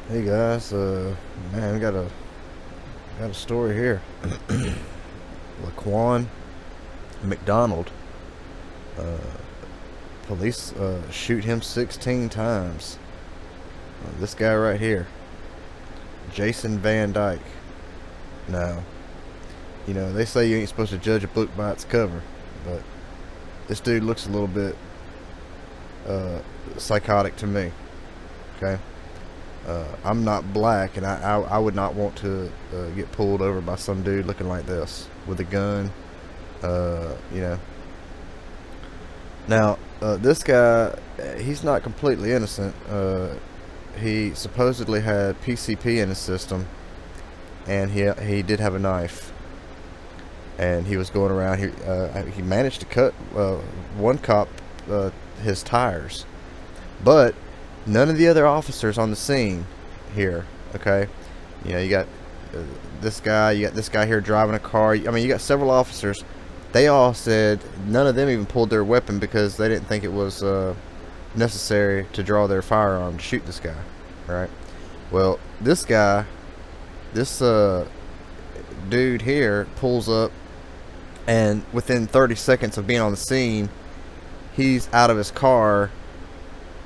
Hey guys, man, we got a story here. Laquan McDonald, uh, police shoot him 16 times. This guy right here, Jason Van Dyke. Now, they say you ain't supposed to judge a book by its cover, but this dude looks a little bit psychotic to me. Okay. I'm not black, and I would not want to get pulled over by some dude looking like this with a gun. You know. Now, this guy, he's not completely innocent. He supposedly had PCP in his system, and he did have a knife, and he was going around. He managed to cut one cop his tires, but none of the other officers on the scene here. Okay, you got this guy. You got this guy here driving a car. I mean, you got several officers. They all said none of them even pulled their weapon because they didn't think it was necessary to draw their firearm to shoot this guy. Right? Well, this guy, this dude here pulls up, and within 30 seconds of being on the scene, he's out of his car,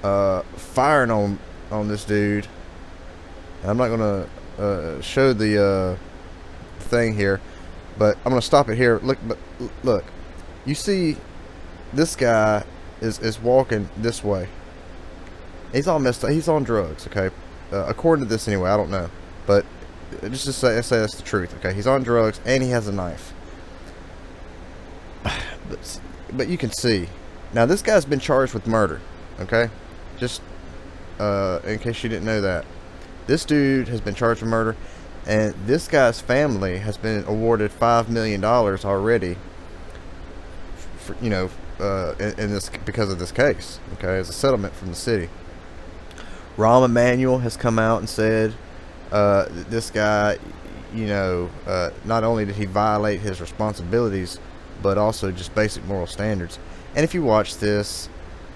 firing on this dude. And I'm not gonna show the thing here, but I'm gonna stop it here. Look, you see, this guy is walking this way. He's all messed up. He's on drugs. Okay, according to this anyway. I don't know, but just to say that's the truth. Okay, he's on drugs and he has a knife. But you can see now this guy's been charged with murder. Okay, just in case you didn't know that, this dude has been charged with murder, and this guy's family has been awarded $5 million already for, in this, because of this case. Okay, as a settlement from the city. Rahm Emanuel has come out and said this guy, not only did he violate his responsibilities, but also just basic moral standards. And if you watch this,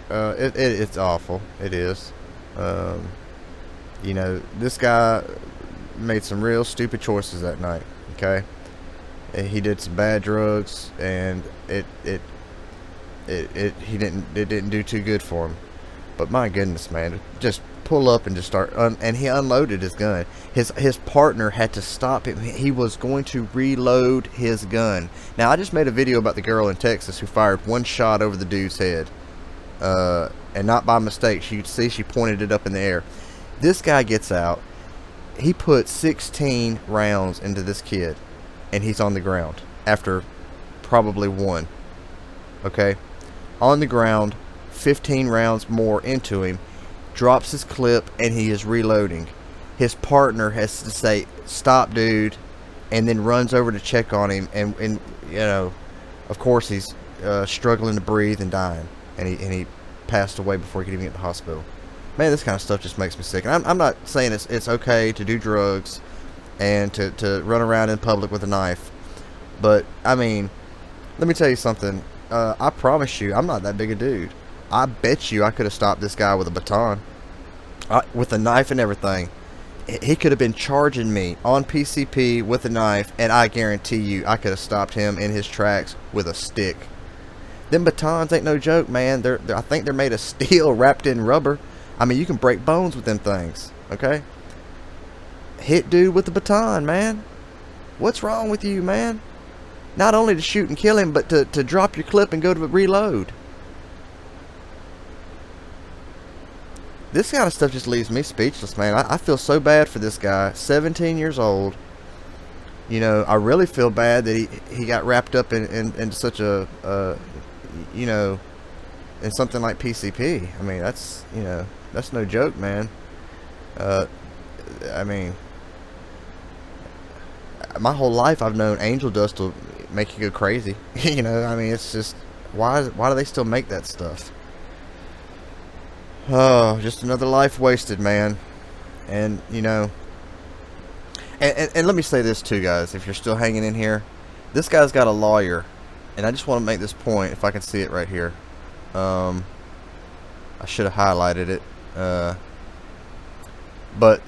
it's awful. It is. This guy made some real stupid choices that night. Okay, he did some bad drugs, and it didn't do too good for him. But my goodness, man, just pull up and just start. And he unloaded his gun. His partner had to stop him. He was going to reload his gun. Now, I just made a video about the girl in Texas who fired one shot over the dude's head. And not by mistake. You could see she pointed it up in the air. This guy gets out. He put 16 rounds into this kid, and he's on the ground after probably one. Okay, on the ground, 15 rounds more into him, drops his clip, and he is reloading. His partner has to say, "Stop, dude," and then runs over to check on him, and of course he's struggling to breathe and dying, and he passed away before he could even get to the hospital. Man, this kind of stuff just makes me sick. And I'm not saying it's okay to do drugs and to run around in public with a knife, but I mean, let me tell you something. I promise you, I'm not that big a dude. I bet you I could have stopped this guy with a baton, with a knife and everything. He could have been charging me on PCP with a knife, and I guarantee you I could have stopped him in his tracks with a stick. Them batons ain't no joke, man. I think they're made of steel wrapped in rubber. I mean, you can break bones with them things. Okay? Hit dude with the baton, man. What's wrong with you, man? Not only to shoot and kill him, but to drop your clip and go to reload. This kind of stuff just leaves me speechless, man. I feel so bad for this guy. 17 years old. I really feel bad that he got wrapped up in such a, in something like PCP. I mean, that's no joke, man. I mean, my whole life I've known angel dust will make you go crazy. I mean, it's just, why do they still make that stuff? Oh, just another life wasted, man. And and let me say this too, guys, if you're still hanging in here, this guy's got a lawyer, and I just want to make this point, if I can see it right here. I should have highlighted it, but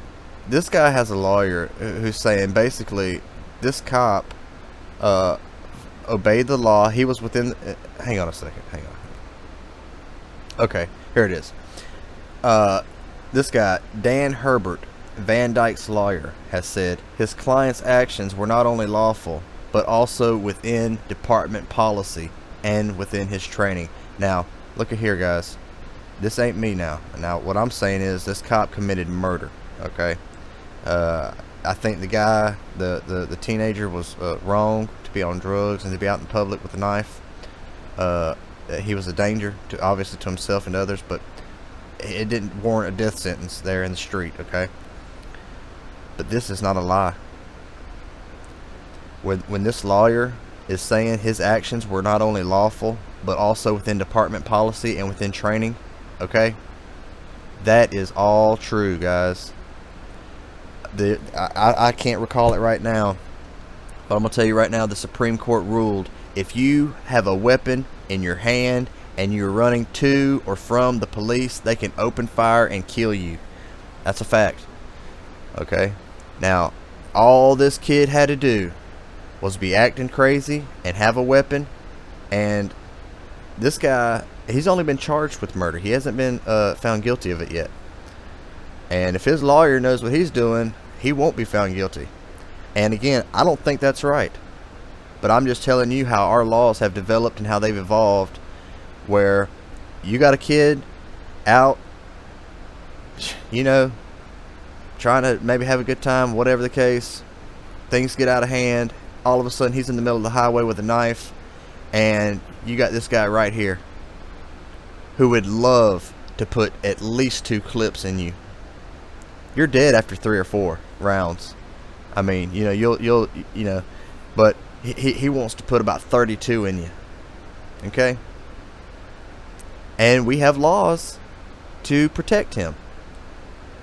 this guy has a lawyer who's saying basically this cop obeyed the law. He was within. Hang on a second. Hang on. Okay, here it is. This guy, Dan Herbert, Van Dyke's lawyer, has said his client's actions were not only lawful, but also within department policy and within his training. Now, look at here, guys. This ain't me now. Now, what I'm saying is this cop committed murder, okay? I think the guy, the teenager, was wrong to be on drugs and to be out in public with a knife. He was a danger, obviously to himself and others, but it didn't warrant a death sentence there in the street, okay? But this is not a lie. When this lawyer is saying his actions were not only lawful, but also within department policy and within training, okay? That is all true, guys. I can't recall it right now, but I'm going to tell you right now, the Supreme Court ruled if you have a weapon in your hand and you're running to or from the police, they can open fire and kill you. That's a fact. Okay? Now, all this kid had to do was be acting crazy and have a weapon, and this guy, he's only been charged with murder. He hasn't been found guilty of it yet. And if his lawyer knows what he's doing, he won't be found guilty. And again, I don't think that's right. But I'm just telling you how our laws have developed and how they've evolved, where you got a kid out, you know, trying to maybe have a good time, whatever the case, things get out of hand, all of a sudden he's in the middle of the highway with a knife, and you got this guy right here who would love to put at least 2 clips in you. You're dead after 3 or 4 rounds. I mean, you know, you'll you know, but he wants to put about 32 in you. Okay? And we have laws to protect him.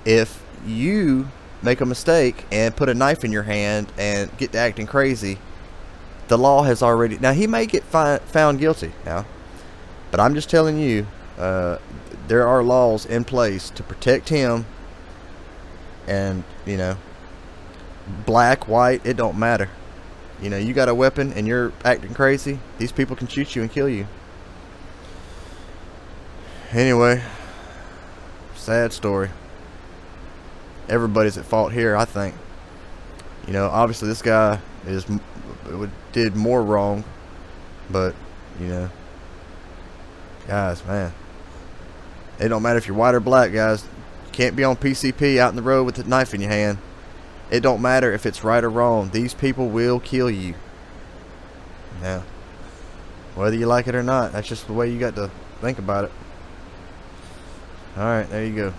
If you make a mistake and put a knife in your hand and get to acting crazy, the law has already... Now, he may get found guilty now, but I'm just telling you, there are laws in place to protect him. And, you know, black, white, it don't matter. You know, you got a weapon and you're acting crazy, these people can shoot you and kill you. Anyway, sad story. Everybody's at fault here, I think. You know, obviously this guy did more wrong, but, you know, guys, man, it don't matter if you're white or black, guys. You can't be on PCP out in the road with a knife in your hand. It don't matter if it's right or wrong. These people will kill you. Now, whether you like it or not, that's just the way you got to think about it. Alright, there you go.